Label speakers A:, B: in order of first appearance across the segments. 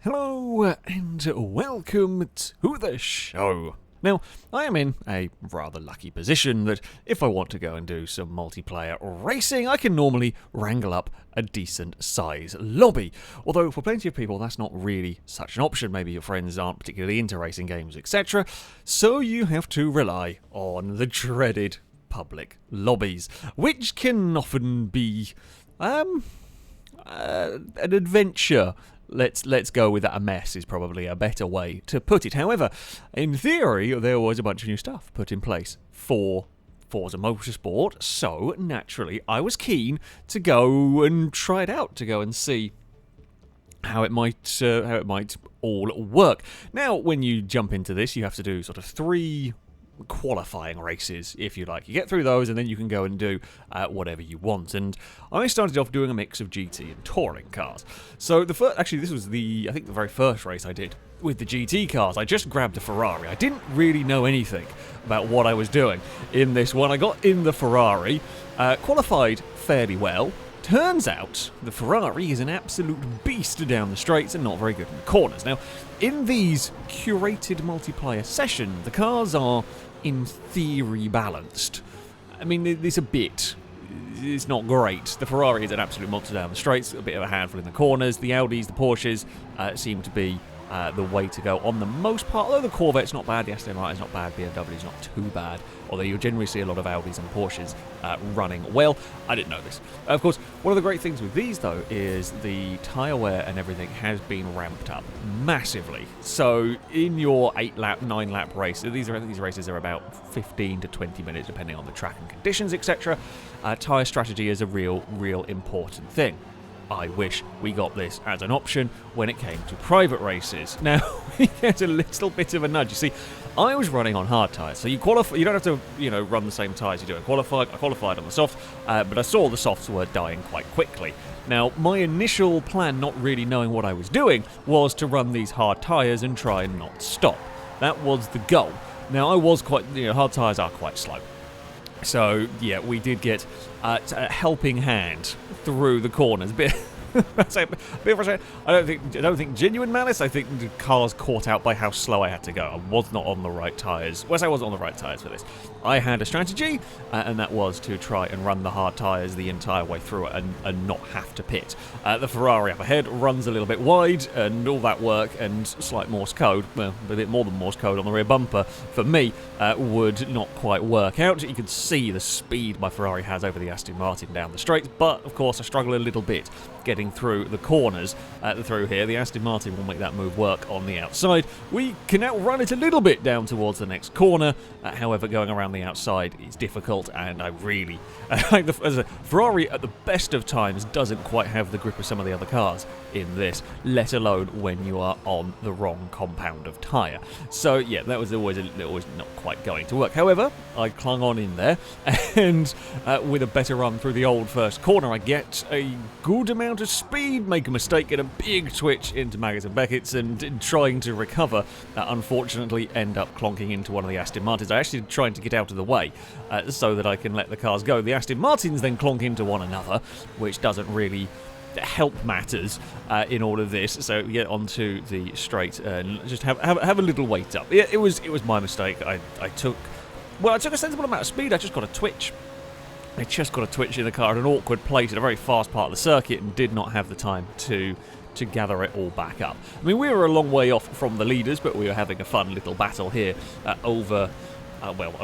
A: Hello and welcome to the show. Now, I am in a rather lucky position that if I want to go and do some multiplayer racing, I can normally wrangle up a decent size lobby. Although for plenty of people that's not really such an option. Maybe your friends aren't particularly into racing games, etc. So you have to rely on the dreaded public lobbies, which can often be an adventure. Let's go with that. A mess is probably a better way to put it. However, in theory, there was a bunch of new stuff put in place for Forza Motorsport, so naturally I was keen to go and try it out, to go and see how it might all work. Now, when you jump into this, you have to do sort of 3 qualifying races, if you like. You get through those and then you can go and do whatever you want. And I started off doing a mix of GT and touring cars. So the first, actually this was the very first race I did with the GT cars. I just grabbed a Ferrari. I didn't really know anything about what I was doing in this one. I got in the Ferrari, qualified fairly well. Turns out the Ferrari is an absolute beast down the straights and not very good in the corners. Now, in these curated multiplayer sessions, the cars are, in theory, balanced. I mean, it's not great. The Ferrari is an absolute monster down the straights, a bit of a handful in the corners. The Audis, the Porsches seem to be the way to go on the most part. Although the Corvette's not bad, the Aston Martin's not bad, BMW's not too bad. Although you'll generally see a lot of Audis and Porsches running well. I didn't know this. Of course, one of the great things with these, though, is the tyre wear and everything has been ramped up massively. So in your 8-lap, 9-lap race, these races are about 15 to 20 minutes, depending on the track and conditions, etc. Tyre strategy is a real important thing. I wish we got this as an option when it came to private races. Now, we get a little bit of a nudge. You see, I was running on hard tyres, so you qualify. You don't have to, run the same tyres you do. I qualified on the soft, but I saw the softs were dying quite quickly. Now, my initial plan, not really knowing what I was doing, was to run these hard tyres and try and not stop. That was the goal. Now, I was hard tyres are quite slow. So, yeah, we did get a helping hand through the corners. I don't think genuine malice. I think the cars caught out by how slow I had to go. I was not on the right tyres. I wasn't on the right tyres for this. I had a strategy, and that was to try and run the hard tyres the entire way through it and not have to pit. The Ferrari up ahead runs a little bit wide, and all that work and slight Morse code, well, a bit more than Morse code on the rear bumper, for me, would not quite work out. You can see the speed my Ferrari has over the Aston Martin down the straight, but of course I struggle a little bit getting through the corners through here. The Aston Martin will make that move work on the outside. We can outrun it a little bit down towards the next corner. However, going around the outside is difficult, and I really like as a Ferrari at the best of times doesn't quite have the grip of some of the other cars in this, let alone when you are on the wrong compound of tyre. So yeah, that was always not quite going to work. However, I clung on in there, and with a better run through the old first corner, I get a good amount of speed, make a mistake, get a big twitch into Maggotts and Beckett's, and trying to recover, unfortunately end up clonking into one of the Aston Martins. I actually trying to get out of the way so that I can let the cars go. The Aston Martins then clonk into one another, which doesn't really help matters in all of this. So get onto the straight and just have a little wait up. It was my mistake. I took a sensible amount of speed. I just got a twitch. In the car at an awkward place in a very fast part of the circuit and did not have the time to gather it all back up. I mean, we were a long way off from the leaders, but we were having a fun little battle here over about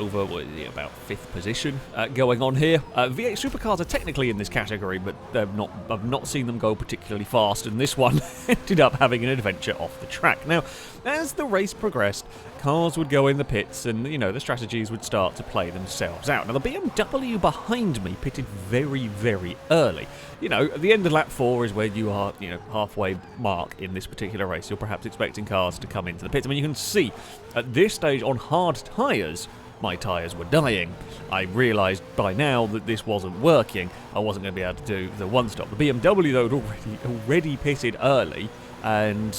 A: 5th position going on here. V8 supercars are technically in this category, but I've not seen them go particularly fast, and this one ended up having an adventure off the track. Now, as the race progressed, cars would go in the pits, and the strategies would start to play themselves out. Now, the BMW behind me pitted very, very early. At the end of lap 4 is where you are, halfway mark in this particular race. You're perhaps expecting cars to come into the pits. I mean, you can see at this stage on hard tyres, my tyres were dying. I realised by now that this wasn't working. I wasn't going to be able to do the one-stop. The BMW, though, had already pitted early, and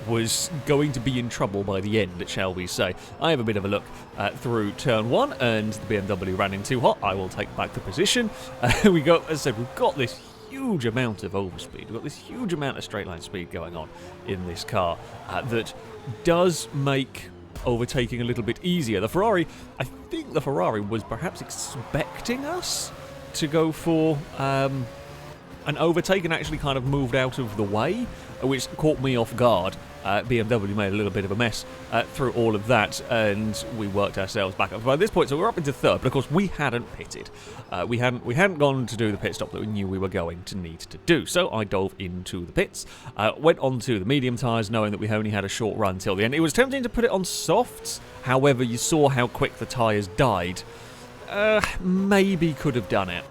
A: was going to be in trouble by the end, shall we say. I have a bit of a look through turn 1, and the BMW ran in too hot. I will take back the position. As I said, we've got this huge amount of overspeed. We've got this huge amount of straight line speed going on in this car that does make overtaking a little bit easier. The Ferrari, I think the Ferrari was perhaps expecting us to go for an overtake and actually kind of moved out of the way, which caught me off guard. BMW made a little bit of a mess through all of that, and we worked ourselves back up. By this point, so we're up into third, but of course we hadn't pitted. We hadn't gone to do the pit stop that we knew we were going to need to do. So I dove into the pits, went onto the medium tyres, knowing that we only had a short run till the end. It was tempting to put it on softs, however, you saw how quick the tyres died. Maybe could have done it.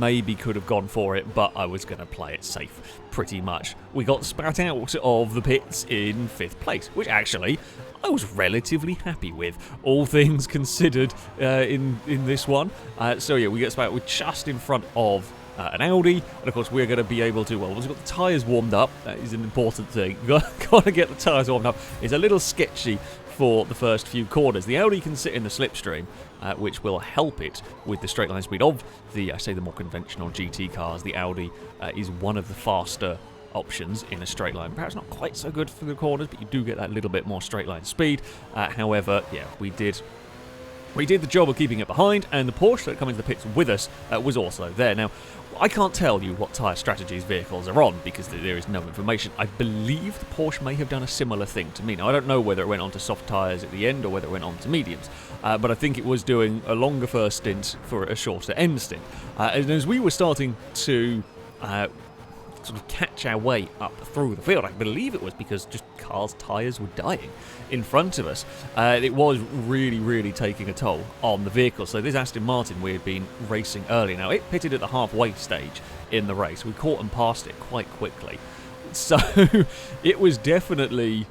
A: Maybe could have gone for it, but I was going to play it safe, pretty much. We got spat out of the pits in 5th place, which actually I was relatively happy with, all things considered, in this one. So yeah, we get spat out. We're just in front of an Audi, and of course we're going to be able to, well, we've got the tyres warmed up. That is an important thing. Got to get the tyres warmed up. It's a little sketchy for the first few corners. The Audi can sit in the slipstream, which will help it with the straight line speed of the, I say, the more conventional GT cars. The Audi is one of the faster options in a straight line. Perhaps not quite so good for the corners, but you do get that little bit more straight line speed. However, yeah, we did the job of keeping it behind, and the Porsche that come into the pits with us was also there. Now, I can't tell you what tyre strategies vehicles are on because there is no information. I believe the Porsche may have done a similar thing to me. Now, I don't know whether it went on to soft tyres at the end or whether it went on to mediums, but I think it was doing a longer first stint for a shorter end stint. And as we were starting to sort of catch our way up through the field, I believe it was because just cars' tyres were dying in front of us. It was really, really taking a toll on the vehicle. So this Aston Martin we had been racing early. Now, it pitted at the halfway stage in the race. We caught and passed it quite quickly. So it was definitely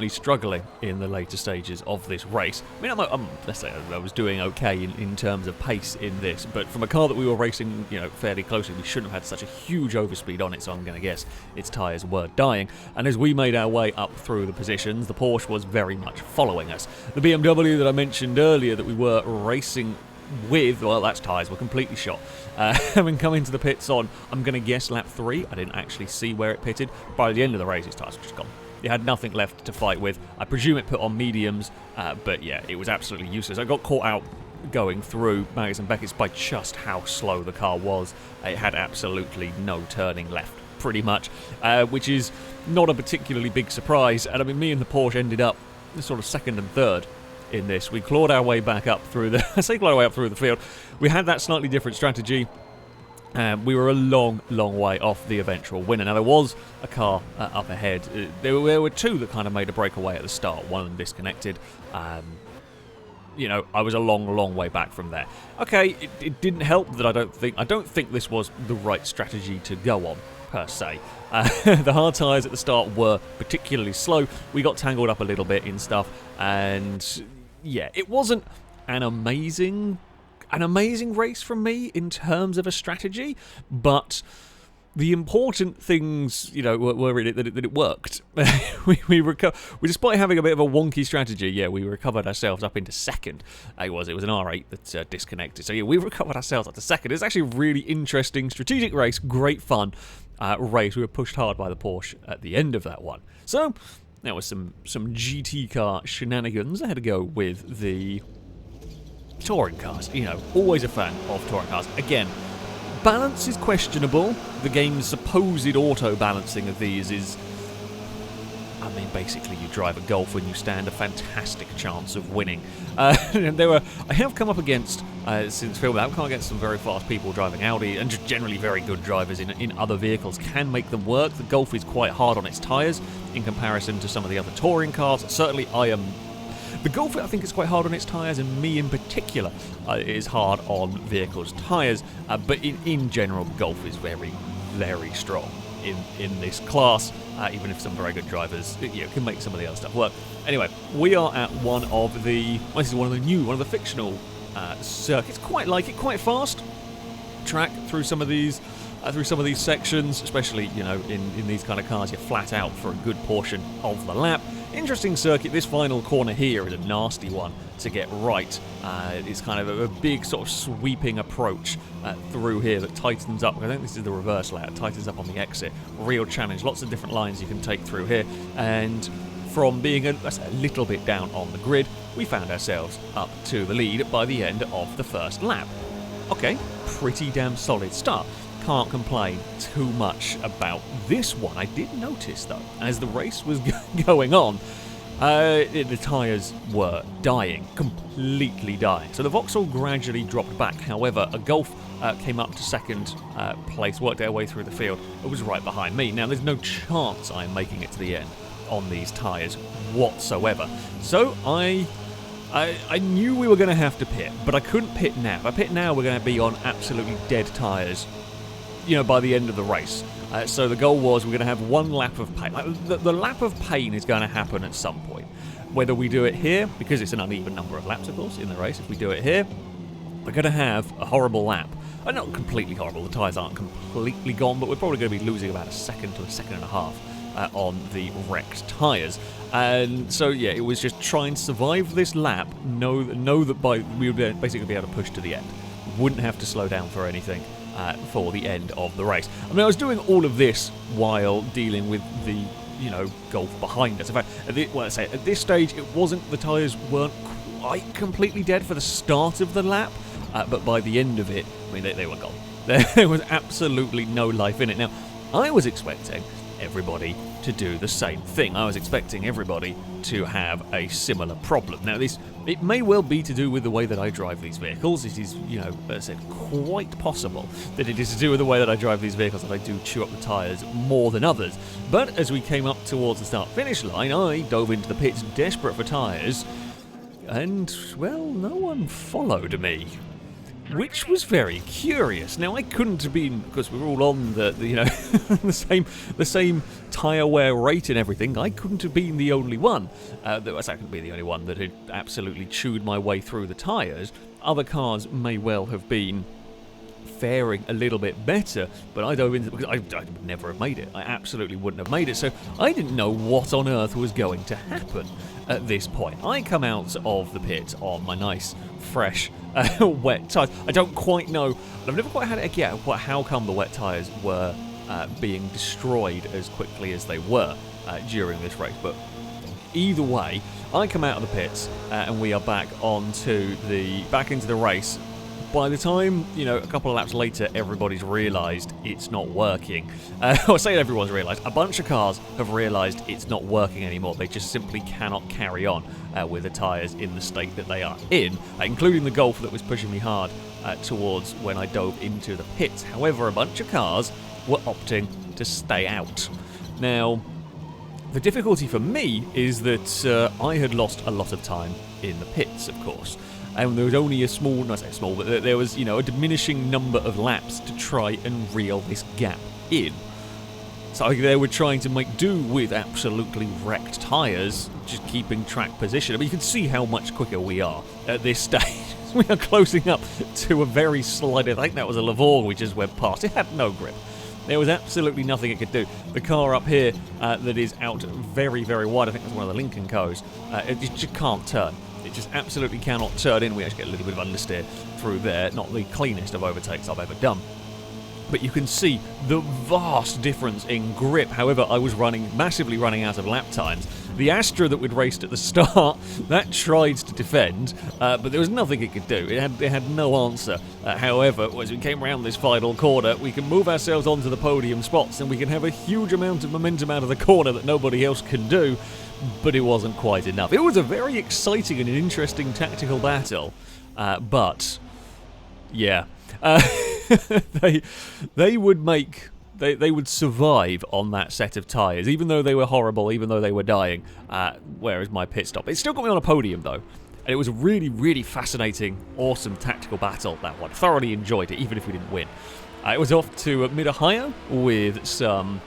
A: struggling in the later stages of this race. I mean, let's say I was doing okay in terms of pace in this, but from a car that we were racing, fairly closely, we shouldn't have had such a huge overspeed on it, so I'm going to guess its tyres were dying. And as we made our way up through the positions, the Porsche was very much following us. The BMW that I mentioned earlier that we were racing with, well, that's tyres were completely shot. Having come into the pits on, I'm going to guess lap 3. I didn't actually see where it pitted. By the end of the race, its tyres were just gone. It had nothing left to fight with. I presume it put on mediums, but yeah, it was absolutely useless. I got caught out going through Maggotts and Beckett's by just how slow the car was. It had absolutely no turning left, pretty much, which is not a particularly big surprise. And I mean, me and the Porsche ended up sort of second and third in this. We clawed our way back up through the, I say clawed our way up through the field. We had that slightly different strategy. We were a long, long way off the eventual winner. Now, there was a car up ahead. There were two that kind of made a breakaway at the start. One of them disconnected. I was a long, long way back from there. Okay, it didn't help that I don't think this was the right strategy to go on, per se. The hard tyres at the start were particularly slow. We got tangled up a little bit in stuff, and yeah, it wasn't an amazing race from me in terms of a strategy, but the important things, were in it that it worked. Despite having a bit of a wonky strategy, yeah, we recovered ourselves up into second. It was an R8 that disconnected. So yeah, we recovered ourselves up to second. It's actually a really interesting strategic race, great fun race. We were pushed hard by the Porsche at the end of that one. So there was some GT car shenanigans. I had to go with the touring cars. Always a fan of touring cars. Again, balance is questionable. The game's supposed auto-balancing of these is, basically you drive a Golf when you stand a fantastic chance of winning. I have come up against, since filming, I've come against some very fast people driving Audi, and just generally very good drivers in other vehicles can make them work. The Golf is quite hard on its tyres in comparison to some of the other touring cars. Certainly the Golf, I think, is quite hard on its tyres, and me in particular is hard on vehicles' tyres, but in general, the Golf is very, very strong in this class, even if some very good drivers can make some of the other stuff work. Anyway, we are at one of the fictional circuits. Quite fast track through some of these sections, especially in these kind of cars. You're flat out for a good portion of the lap. Interesting circuit. This final corner here is a nasty one to get right. It's kind of a big sort of sweeping approach through here that tightens up. I think this is the reverse layout. Tightens up on the exit. Real challenge. Lots of different lines you can take through here. And from being a little bit down on the grid, we found ourselves up to the lead by the end of the first lap. Okay, pretty damn solid start. Can't complain too much about this one. I did notice, though, as the race was going on, the tyres were dying, completely dying. So the Vauxhall gradually dropped back. However, a Golf came up to second place, worked their way through the field. It was right behind me. Now, there's no chance I'm making it to the end on these tyres whatsoever. So I knew we were going to have to pit, but I couldn't pit now. If I pit now, we're going to be on absolutely dead tyres, by the end of the race. So the goal was we're going to have one lap of pain. The lap of pain is going to happen at some point. Whether we do it here, because it's an uneven number of laps, of course, in the race. If we do it here, we're going to have a horrible lap. Not completely horrible. The tyres aren't completely gone, but we're probably going to be losing about a second to a second and a half on the wrecked tyres. And so, yeah, it was just try and survive this lap, know that we would basically be able to push to the end. Wouldn't have to slow down for anything for the end of the race. I mean, I was doing all of this while dealing with the, Golf behind us. In fact, at this stage, it wasn't, the tyres weren't quite completely dead for the start of the lap, but by the end of it, I mean, they were gone. There was absolutely no life in it. Now, I was expecting everybody to do the same thing. I was expecting everybody to have a similar problem. Now, it may well be to do with the way that I drive these vehicles. It is, as I said, quite possible that it is to do with the way that I drive these vehicles that I do chew up the tyres more than others. But as we came up towards the start-finish line, I dove into the pits desperate for tyres, and, well, no one followed me, which was very curious. Now, I couldn't have been, because we were all on the the same tyre wear rate and everything, I couldn't have been the only one. I couldn't be the only one that had absolutely chewed my way through the tyres. Other cars may well have been faring a little bit better, but I dove into it because I would never have made it. I absolutely wouldn't have made it, so I didn't know what on earth was going to happen at this point. I come out of the pit on my nice, fresh, wet tyres. I don't quite know, I've never quite had it again, how come the wet tyres were being destroyed as quickly as they were during this race, but either way, I come out of the pits and we are back into the race. By the time, a couple of laps later, everybody's realised it's not working. I say everyone's realised. A bunch of cars have realised it's not working anymore. They just simply cannot carry on with the tyres in the state that they are in, including the Golf that was pushing me hard towards when I dove into the pits. However, a bunch of cars were opting to stay out. Now, the difficulty for me is that I had lost a lot of time in the pits, of course. And there was only but there was, a diminishing number of laps to try and reel this gap in. So they were trying to make do with absolutely wrecked tyres, just keeping track position. I mean, you can see how much quicker we are at this stage. We are closing up to a very slight, I think that was a Lavore we just went past. It had no grip. There was absolutely nothing it could do. The car up here that is out very, very wide, I think that's one of the Lincoln Co's, it just can't turn. It just absolutely cannot turn in. We actually get a little bit of understeer through there. Not the cleanest of overtakes I've ever done. But you can see the vast difference in grip. However, I was massively running out of lap times. The Astra that we'd raced at the start, that tried to defend, but there was nothing it could do. It had no answer. However, as we came around this final corner, we can move ourselves onto the podium spots and we can have a huge amount of momentum out of the corner that nobody else can do. But it wasn't quite enough. It was a very exciting and interesting tactical battle, but yeah, they would survive on that set of tyres, even though they were horrible, even though they were dying. Whereas my pit stop, it still got me on a podium though, and it was a really, really fascinating, awesome tactical battle. That one, thoroughly enjoyed it, even if we didn't win. It was off to MidOhio with some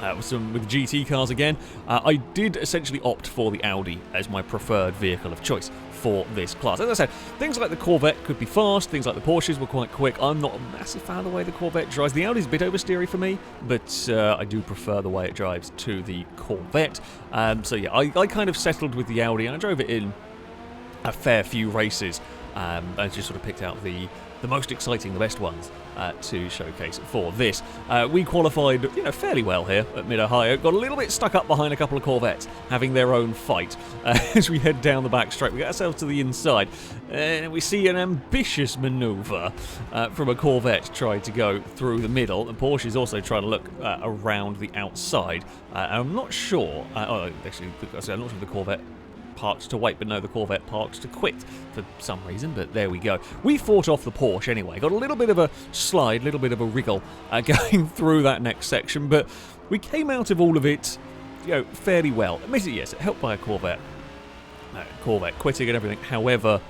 A: with GT cars again. I did essentially opt for the Audi as my preferred vehicle of choice for this class. As I said, things like the Corvette could be fast, things like the Porsches were quite quick. I'm not a massive fan of the way the Corvette drives. The Audi's a bit oversteery for me, but I do prefer the way it drives to the Corvette. So yeah, I kind of settled with the Audi, and I drove it in a fair few races. I just sort of picked out the most exciting, the best ones to showcase for this. We qualified, fairly well here at MidOhio. Got a little bit stuck up behind a couple of Corvettes, having their own fight. As we head down the back straight, we get ourselves to the inside, and we see an ambitious manoeuvre from a Corvette trying to go through the middle. And Porsche is also trying to look around the outside. I'm not sure. Actually, I'm not sure if the Corvette parked to wait, but no, the Corvette parked to quit for some reason, but there we go. We fought off the Porsche anyway, got a little bit of a slide, a little bit of a wriggle going through that next section, but we came out of all of it, fairly well. Admittedly, yes, helped by a Corvette quitting and everything. However,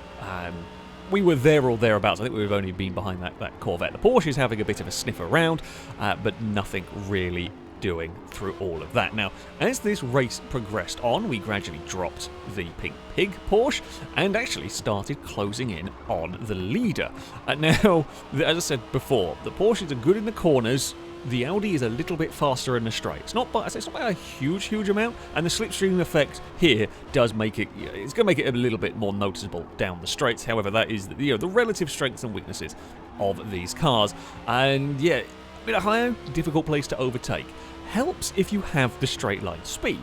A: we were there or thereabouts. I think we've only been behind that Corvette. The Porsche is having a bit of a sniff around, but nothing really doing through all of that. Now, as this race progressed on, we gradually dropped the Pink Pig Porsche and actually started closing in on the leader. Now, as I said before, the Porsches are good in the corners. The Audi is a little bit faster in the straight. It's not by a huge amount, and the slipstream effect here does make it. It's going to make it a little bit more noticeable down the straights. However, that is the relative strengths and weaknesses of these cars. And yeah, MidOhio, difficult place to overtake. Helps if you have the straight line speed.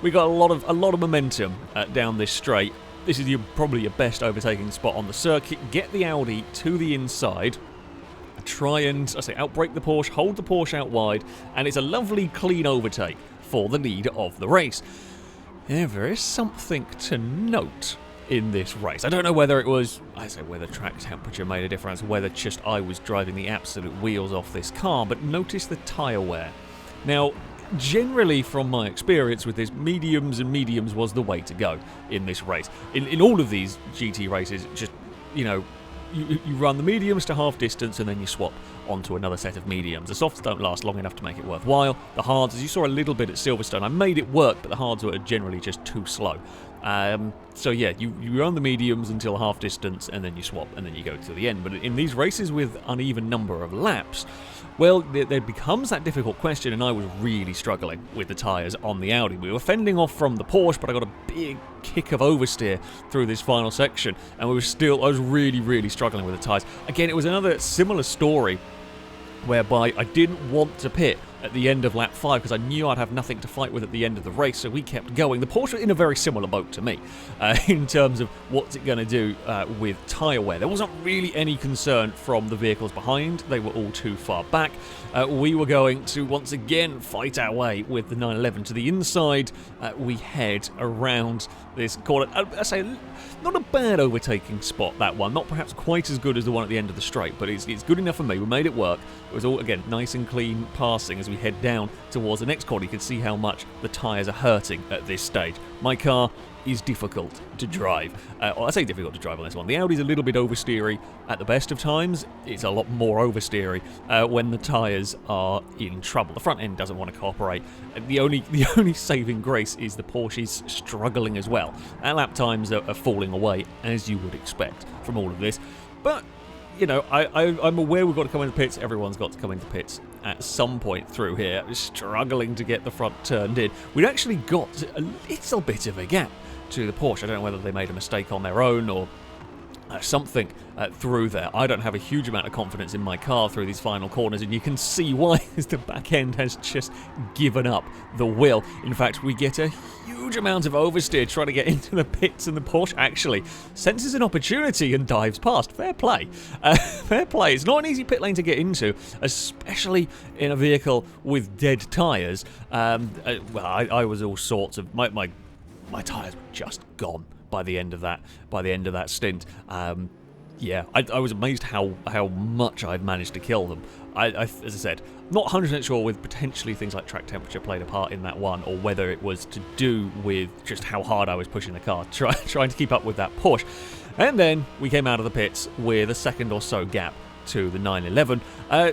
A: We got a lot of momentum down this straight. This is probably your best overtaking spot on the circuit. Get the Audi to the inside. Try and, outbrake the Porsche, hold the Porsche out wide, and it's a lovely clean overtake for the lead of the race. There is something to note in this race. I don't know whether it was, whether track temperature made a difference, whether just I was driving the absolute wheels off this car, but notice the tyre wear. Now, generally from my experience with this, mediums was the way to go in this race. In all of these GT races, just, you run the mediums to half distance and then you swap onto another set of mediums. The softs don't last long enough to make it worthwhile. The hards, as you saw a little bit at Silverstone, I made it work, but the hards were generally just too slow. So yeah, you run the mediums until half distance and then you swap and then you go to the end. But in these races with uneven number of laps, well, there becomes that difficult question, and I was really struggling with the tyres on the Audi. We were fending off from the Porsche, but I got a big kick of oversteer through this final section, and I was really struggling with the tyres. Again, it was another similar story whereby I didn't want to pit at the end of lap 5 because I knew I'd have nothing to fight with at the end of the race, so we kept going. The Porsche were in a very similar boat to me in terms of what's it going to do with tyre wear. There wasn't really any concern from the vehicles behind. They were all too far back. We were going to once again fight our way with the 911 to the inside. We head around this corner. Not a bad overtaking spot, that one. Not perhaps quite as good as the one at the end of the straight, but it's good enough for me. We made it work. It was all, again, nice and clean passing as we head down towards the next corner. You can see how much the tyres are hurting at this stage. My car is difficult to drive. I say difficult to drive on this one. The Audi's a little bit oversteery at the best of times. It's a lot more oversteery when the tyres are in trouble. The front end doesn't want to cooperate. The only saving grace is the Porsche's struggling as well. Our lap times are falling away, as you would expect from all of this. But I'm aware we've got to come into pits. Everyone's got to come into pits at some point through here. Struggling to get the front turned in. We'd actually got a little bit of a gap to the Porsche. I don't know whether they made a mistake on their own or something through there. I don't have a huge amount of confidence in my car through these final corners, and you can see why, as the back end has just given up the will. In fact, we get a huge amount of oversteer trying to get into the pits, and the Porsche actually senses an opportunity and dives past. Fair play. Fair play. It's not an easy pit lane to get into, especially in a vehicle with dead tyres. I was all sorts of... My tyres were just gone by the end of that stint. Yeah, I was amazed how much I'd managed to kill them. As I said, not 100% sure with potentially things like track temperature played a part in that one, or whether it was to do with just how hard I was pushing the car, trying to keep up with that Porsche. And then we came out of the pits with a second or so gap to the 911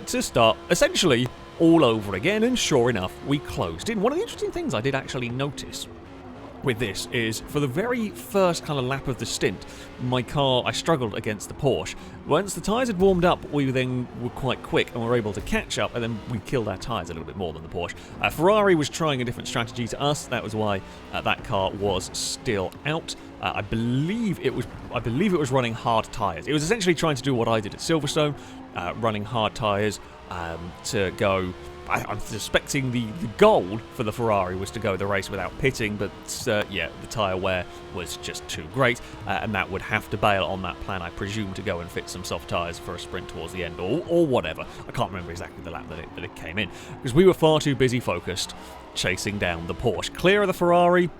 A: to start essentially all over again, and sure enough, we closed in. One of the interesting things I did actually notice with this is, for the very first kind of lap of the stint, my car, I struggled against the Porsche. Once the tyres had warmed up, we then were quite quick and were able to catch up, and then we killed our tyres a little bit more than the Porsche. Ferrari was trying a different strategy to us. That was why that car was still out. I believe it was running hard tyres. It was essentially trying to do what I did at Silverstone, running hard tyres to go. I'm suspecting the goal for the Ferrari was to go the race without pitting, but yeah, the tyre wear was just too great, and that would have to bail on that plan, I presume, to go and fit some soft tyres for a sprint towards the end, or whatever. I can't remember exactly the lap that it came in, because we were far too busy focused chasing down the Porsche. Clear of the Ferrari,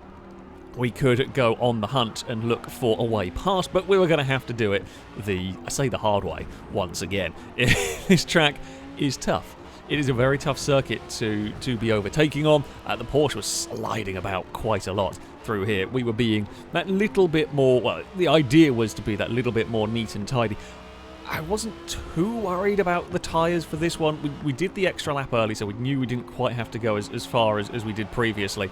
A: we could go on the hunt and look for a way past, but we were going to have to do it the hard way once again. This track is tough. It is a very tough circuit to be overtaking on. The Porsche was sliding about quite a lot through here. We were being that little bit more, well, the idea was to be that little bit more neat and tidy. I wasn't too worried about the tyres for this one. We did the extra lap early, so we knew we didn't quite have to go as far as we did previously.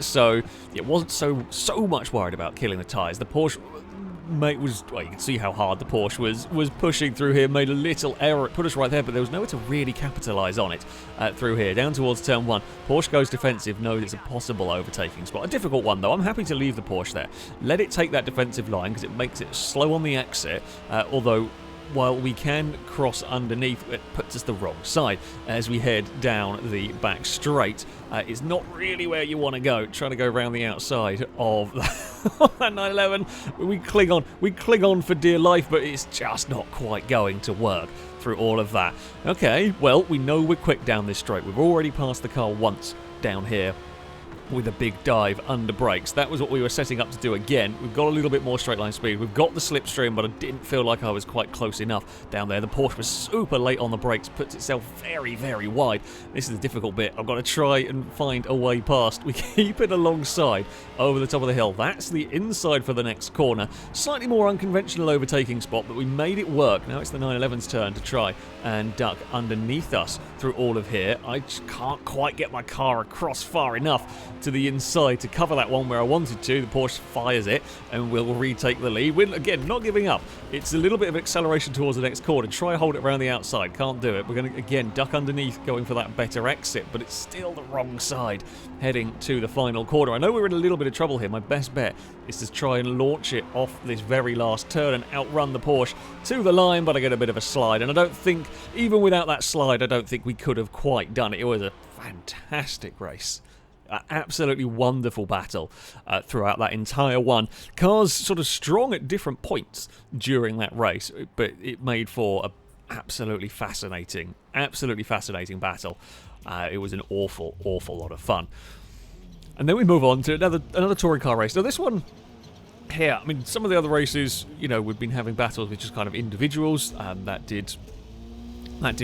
A: So it wasn't so much worried about killing the tyres. The Porsche well, you can see how hard the Porsche was pushing through here, made a little error. It put us right there, but there was nowhere to really capitalise on it through here. Down towards turn 1, Porsche goes defensive, knows it's a possible overtaking spot. A difficult one, though. I'm happy to leave the Porsche there. Let it take that defensive line, because it makes it slow on the exit, although while we can cross underneath, it puts us the wrong side as we head down the back straight. It's not really where you want to go, trying to go around the outside of that 911. We cling on for dear life, but it's just not quite going to work through all of that. Okay, well, we know we're quick down this straight. We've already passed the car once down here with a big dive under brakes. That was what we were setting up to do again. We've got a little bit more straight line speed. We've got the slipstream, but I didn't feel like I was quite close enough down there. The Porsche was super late on the brakes, puts itself very, very wide. This is the difficult bit. I've got to try and find a way past. We keep it alongside over the top of the hill. That's the inside for the next corner. Slightly more unconventional overtaking spot, but we made it work. Now it's the 911's turn to try and duck underneath us through all of here. I just can't quite get my car across far enough to the inside to cover that one where I wanted to. The Porsche fires it and we'll retake the lead. We're, again, not giving up. It's a little bit of acceleration towards the next corner. Try hold it around the outside. Can't do it. We're going to, again, duck underneath, going for that better exit, but it's still the wrong side heading to the final corner. I know we're in a little bit of trouble here. My best bet is to try and launch it off this very last turn and outrun the Porsche to the line, but I get a bit of a slide, and I don't think, even without that slide, I don't think we could have quite done it. It was a fantastic race. Absolutely wonderful battle throughout that entire one. Cars sort of strong at different points during that race, but it made for a absolutely fascinating battle. It was an awful lot of fun. And then we move on to another touring car race. Now this one here, I mean, some of the other races, you know, we've been having battles with just kind of individuals. That did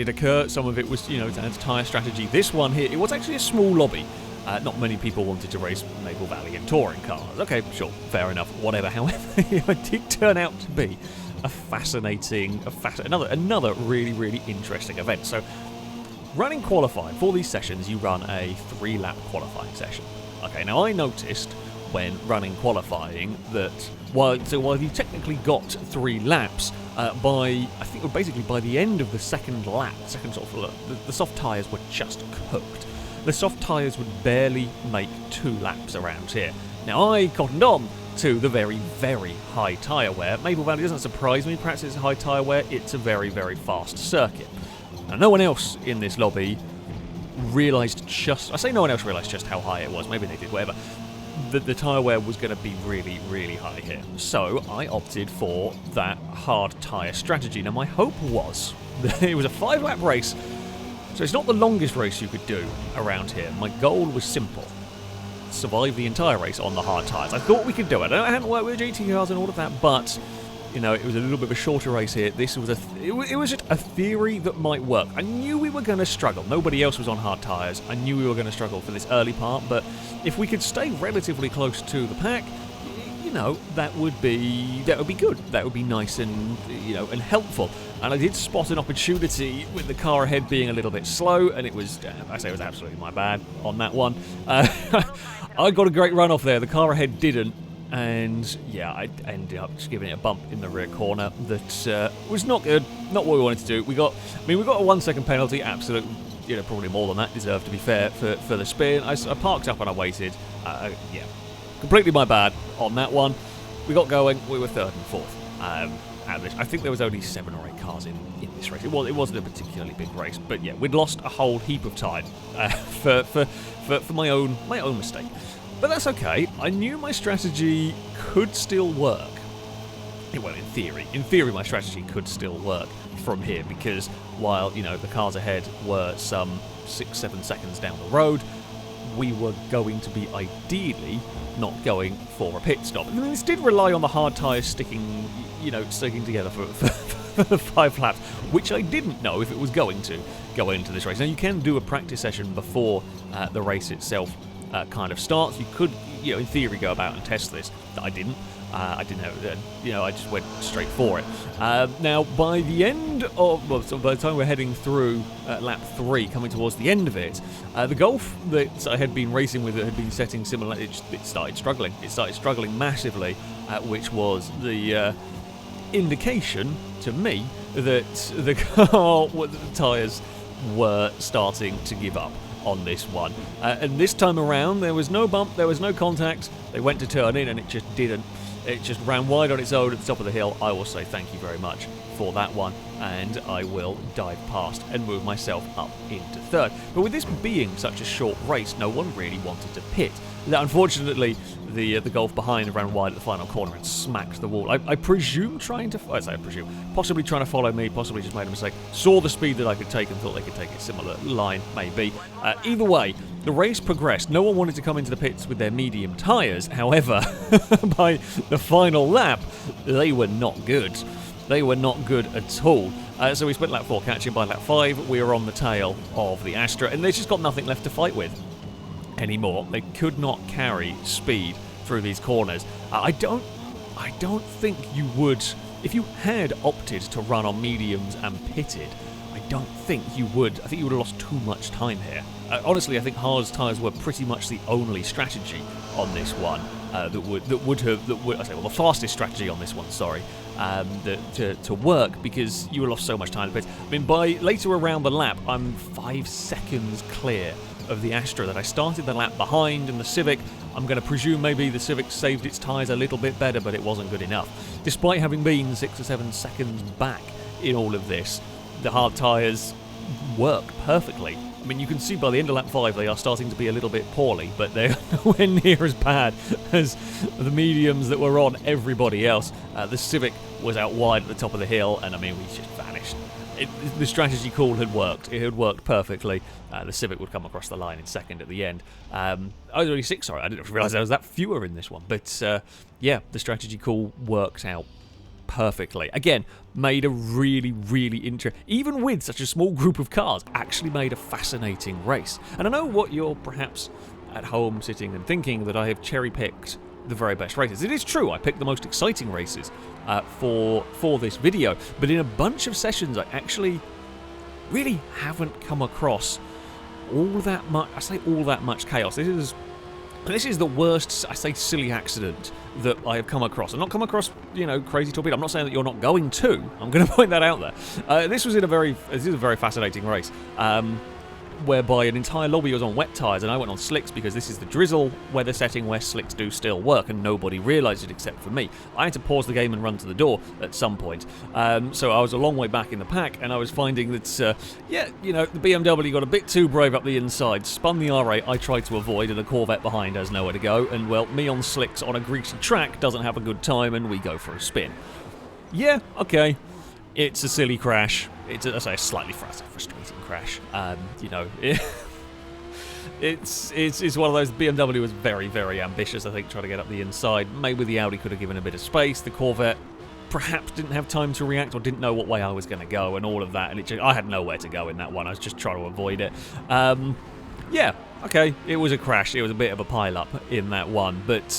A: occur. Some of it was, you know, tyre strategy. This one here, it was actually a small lobby. Not many people wanted to race Maple Valley in touring cars. Okay, sure, fair enough, whatever. However, it did turn out to be another really interesting event. So, running qualifying for these sessions, you run a 3-lap qualifying session. Okay, now I noticed when running qualifying that while you technically got 3 laps, by the end of the second lap, the soft tyres were just cooked. The soft tyres would barely make 2 laps around here. Now, I cottoned on to the very, very high tyre wear. Maple Valley doesn't surprise me, perhaps it's high tyre wear. It's a very, very fast circuit. Now, no one else in this lobby realised just how high it was. Maybe they did, whatever. The tyre wear was going to be really, really high here. So, I opted for that hard tyre strategy. Now, my hope was that it was a 5-lap race. So it's not the longest race you could do around here. My goal was simple. Survive the entire race on the hard tyres. I thought we could do it. I hadn't worked with GT cars and all of that, but, you know, it was a little bit of a shorter race here. This was it was just a theory that might work. I knew we were going to struggle. Nobody else was on hard tyres. I knew we were going to struggle for this early part, but if we could stay relatively close to the pack, you know, that would be good. That would be nice and, you know, and helpful. And I did spot an opportunity with the car ahead being a little bit slow, and it was, I say it was absolutely my bad on that one. I got a great run off there. The car ahead didn't. And yeah, I ended up just giving it a bump in the rear corner that was not good, not what we wanted to do. We got a 1 second penalty, absolutely, you know, probably more than that, deserved to be fair for the spin. I parked up and I waited. Yeah, completely my bad on that one. We got going, we were third and fourth. Out of this. I think there was only 7 or 8 cars in this race. It wasn't a particularly big race, but yeah, we'd lost a whole heap of time for my own mistake. But that's okay. I knew my strategy could still work. Well, in theory. In theory, my strategy could still work from here because while, you know, the cars ahead were some 6-7 seconds down the road, we were going to be ideally not going for a pit stop. And this did rely on the hard tyres sticking together for the 5 laps, which I didn't know if it was going to go into this race. Now, you can do a practice session before the race itself kind of starts. You could, you know, in theory, go about and test this. I didn't. I didn't have, you know, I just went straight for it. Now, by the end of, well, so by the time we're heading through lap 3, coming towards the end of it, the Golf that I had been racing with, that had been setting similar, it started struggling. It started struggling massively, which was the indication to me that the car, the tyres were starting to give up on this one. And this time around, there was no bump, there was no contact. They went to turn in and it just didn't. It just ran wide on its own at the top of the hill. I will say thank you very much for that one, and I will dive past and move myself up into third. But with this being such a short race, no one really wanted to pit. Now, unfortunately, the Golf behind ran wide at the final corner and smacked the wall. I presume possibly trying to follow me, possibly just made a mistake, saw the speed that I could take and thought they could take a similar line, maybe. Either way, the race progressed. No one wanted to come into the pits with their medium tyres. However, by the final lap, they were not good. They were not good at all. So we spent lap 4 catching. By lap 5, we were on the tail of the Astra, and they've just got nothing left to fight with anymore. They could not carry speed through these corners. I don't think you would, if you had opted to run on mediums and pitted, I don't think you would. I think you would have lost too much time here. Honestly, I think hard tyres were pretty much the only strategy on this one the fastest strategy on this one, sorry, to work, because you lost so much time in the pits. I mean, by later around the lap, I'm 5 seconds clear of the Astra that I started the lap behind, and the Civic, I'm going to presume maybe the Civic saved its tyres a little bit better, but it wasn't good enough. Despite having been 6 or 7 seconds back in all of this, the hard tyres work perfectly. I mean, you can see by the end of lap 5 they are starting to be a little bit poorly, but they're nowhere near as bad as the mediums that were on everybody else. The Civic was out wide at the top of the hill, and I mean, we just vanished. The strategy call had worked. It had worked perfectly. The Civic would come across the line in second at the end. I was only 6, sorry, I didn't realise there was that fewer in this one. But yeah, the strategy call worked out perfectly. Again, made a really, really interesting, even with such a small group of cars, actually made a fascinating race. And I know what you're perhaps at home sitting and thinking, that I have cherry-picked the very best races. It is true, I picked the most exciting races for this video, but in a bunch of sessions I actually really haven't come across all that much, I say all that much chaos. This is the worst, I say, silly accident that I have come across. I've not come across, you know, crazy torpedo. I'm not saying that you're not going to. I'm going to point that out there. This is a very fascinating race, whereby an entire lobby was on wet tyres and I went on slicks, because this is the drizzle weather setting where slicks do still work, and nobody realised it except for me. I had to pause the game and run to the door at some point. So I was a long way back in the pack, and I was finding that, yeah, you know, the BMW got a bit too brave up the inside, spun the R8 I tried to avoid, and the Corvette behind has nowhere to go, and, well, me on slicks on a greasy track doesn't have a good time, and we go for a spin. Yeah, okay. It's a silly crash. It's a slightly frustrating crash. You know, it's one of those. BMW was very, very ambitious, I think, trying to get up the inside. Maybe the Audi could have given a bit of space. The Corvette perhaps didn't have time to react, or didn't know what way I was going to go, and all of that. And I had nowhere to go in that one. I was just trying to avoid it. Yeah, okay, it was a crash. It was a bit of a pile-up in that one, but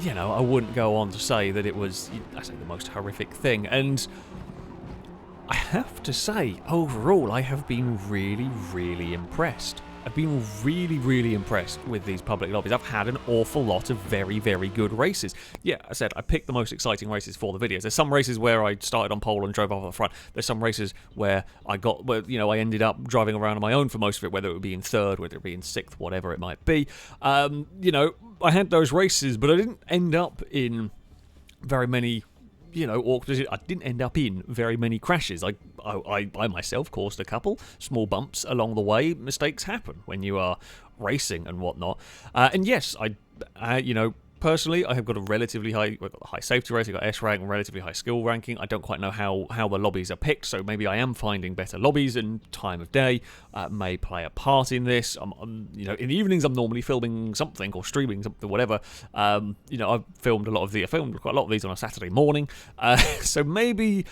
A: you know, I wouldn't go on to say that it was, I say, the most horrific thing. And I have to say, overall, I have been really, really impressed. I've been really, really impressed with these public lobbies. I've had an awful lot of very, very good races. Yeah, I said I picked the most exciting races for the videos. There's some races where I started on pole and drove off the front. There's some races where I ended up driving around on my own for most of it, whether it would be in third, whether it be in sixth, whatever it might be. You know, I had those races, but I didn't end up in very many, I didn't end up in very many crashes. I myself caused a couple small bumps along the way. Mistakes happen when you are racing and whatnot. And yes, personally, I have got a relatively high safety rating, I've got S rank, relatively high skill ranking. I don't quite know how the lobbies are picked, so maybe I am finding better lobbies, and time of day may play a part in this. In the evenings I'm normally filming something or streaming something, whatever. I've filmed quite a lot of these on a Saturday morning, so maybe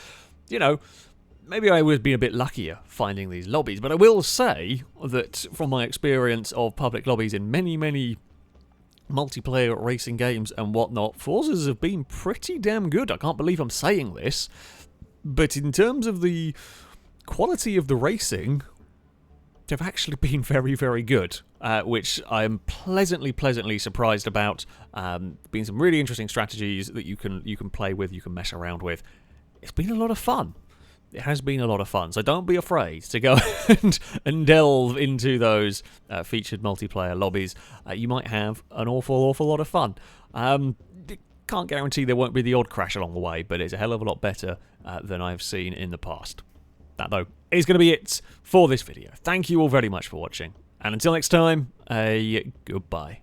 A: I would be a bit luckier finding these lobbies. But I will say that from my experience of public lobbies in many multiplayer racing games and whatnot, Forza's have been pretty damn good. I can't believe I'm saying this, but in terms of the quality of the racing, they've actually been very, very good, which I'm pleasantly surprised about. Been some really interesting strategies that you can play with, you can mess around with. It's been a lot of fun. It has been a lot of fun, so don't be afraid to go and delve into those featured multiplayer lobbies. You might have an awful lot of fun. Can't guarantee there won't be the odd crash along the way, but it's a hell of a lot better than I've seen in the past. That, though, is going to be it for this video. Thank you all very much for watching, and until next time, goodbye.